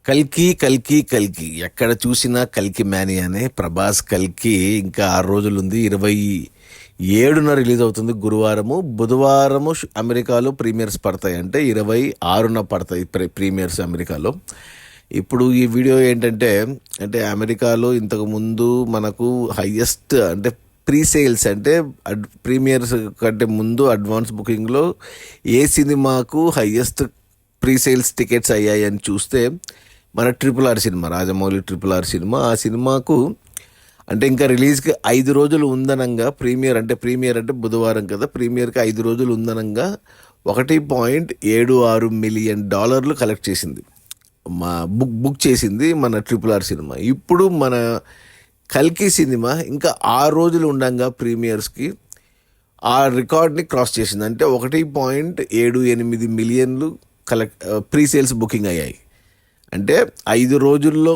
కల్కి కల్కి కల్కి ఎక్కడ చూసినా కల్కి మేనియానే. ప్రభాస్ కల్కి ఇంకా 6 రోజులు ఉంది. 27న రిలీజ్ అవుతుంది గురువారము. బుధవారము అమెరికాలో ప్రీమియర్స్ పడతాయి, అంటే 26న పడతాయి ప్రీమియర్స్ అమెరికాలో. ఇప్పుడు ఈ వీడియో ఏంటంటే, అమెరికాలో ఇంతకుముందు మనకు హయ్యెస్ట్ అంటే ప్రీ సేల్స్ అంటే ప్రీమియర్స్ కంటే ముందు అడ్వాన్స్ బుకింగ్లో ఏ సినిమాకు హయ్యెస్ట్ ప్రీ సేల్స్ టికెట్స్ అయ్యాయని చూస్తే మన RRR cinema, Rajamouli RRR cinema. ఆ సినిమాకు అంటే ఇంకా రిలీజ్కి 5 రోజులు ఉందనంగా, ప్రీమియర్ అంటే బుధవారం కదా, ప్రీమియర్కి 5 రోజులు ఉందనంగా $1.76 మిలియన్ కలెక్ట్ చేసింది, బుక్ చేసింది మన RRR సినిమా. ఇప్పుడు మన కల్కి సినిమా ఇంకా 6 రోజులు ఉండంగా ప్రీమియర్స్కి ఆ రికార్డ్ని క్రాస్ చేసింది. అంటే 1.78 మిలియన్లు ప్రీ సేల్స్ బుకింగ్ అయ్యాయి. అంటే 5 రోజులు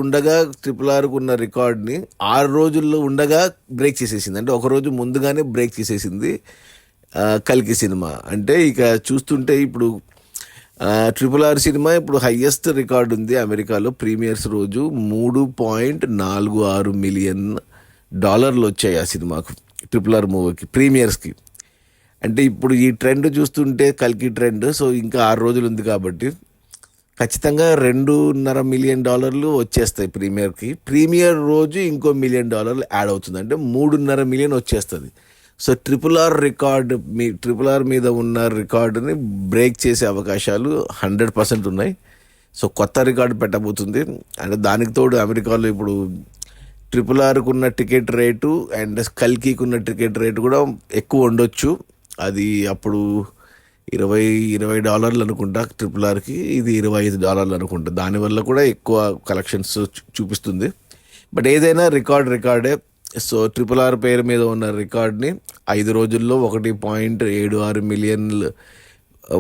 ఉండగా RRRకు ఉన్న రికార్డ్ని 6 రోజుల్లో ఉండగా బ్రేక్ చేసేసింది. అంటే ఒక రోజు ముందుగానే బ్రేక్ చేసేసింది కల్కి సినిమా. అంటే ఇక చూస్తుంటే ఇప్పుడు RRR సినిమా ఇప్పుడు హయ్యెస్ట్ రికార్డు ఉంది అమెరికాలో. ప్రీమియర్స్ రోజు $3.46 మిలియన్ వచ్చాయి ఆ సినిమాకు, RRR మూవీకి ప్రీమియర్స్కి. అంటే ఇప్పుడు ఈ ట్రెండ్ చూస్తుంటే కల్కి ట్రెండ్, సో ఇంకా 6 రోజులు ఉంది కాబట్టి ఖచ్చితంగా $2.5 మిలియన్ వచ్చేస్తాయి ప్రీమియర్కి. ప్రీమియర్ రోజు ఇంకో $1 మిలియన్ యాడ్ అవుతుంది, అంటే $3.5 మిలియన్ వచ్చేస్తుంది. సో RRR మీద ఉన్న రికార్డుని బ్రేక్ చేసే అవకాశాలు 100% ఉన్నాయి. సో కొత్త రికార్డు పెట్టబోతుంది. అంటే దానికి తోడు అమెరికాలో ఇప్పుడు RRRకు ఉన్న టికెట్ రేటు అండ్ కల్కికి ఉన్న టికెట్ రేటు కూడా ఎక్కువ ఉండొచ్చు. అది అప్పుడు $20 అనుకుంటా RRRకి, ఇది $25 అనుకుంటా. దానివల్ల కూడా ఎక్కువ కలెక్షన్స్ చూపిస్తుంది. బట్ ఏదైనా రికార్డే. సో RRR పేరు మీద ఉన్న రికార్డ్ని 5 రోజుల్లో 1.76 మిలియన్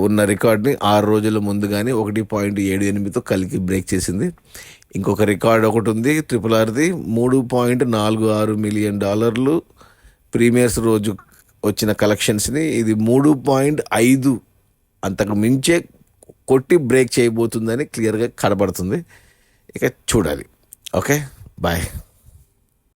ఉన్న రికార్డ్ని 6 రోజుల ముందుగానే 1.78తో కల్కి బ్రేక్ చేసింది. ఇంకొక రికార్డ్ ఒకటి ఉంది RRRది, $3.46 మిలియన్ ప్రీమియర్స్ రోజు వచ్చిన కలెక్షన్స్ని ఇది 3.5 అంతకు మించే కొట్టి బ్రేక్ చేయబోతుందని క్లియర్గా కనబడుతుంది. ఇక చూడాలి. Okay, bye.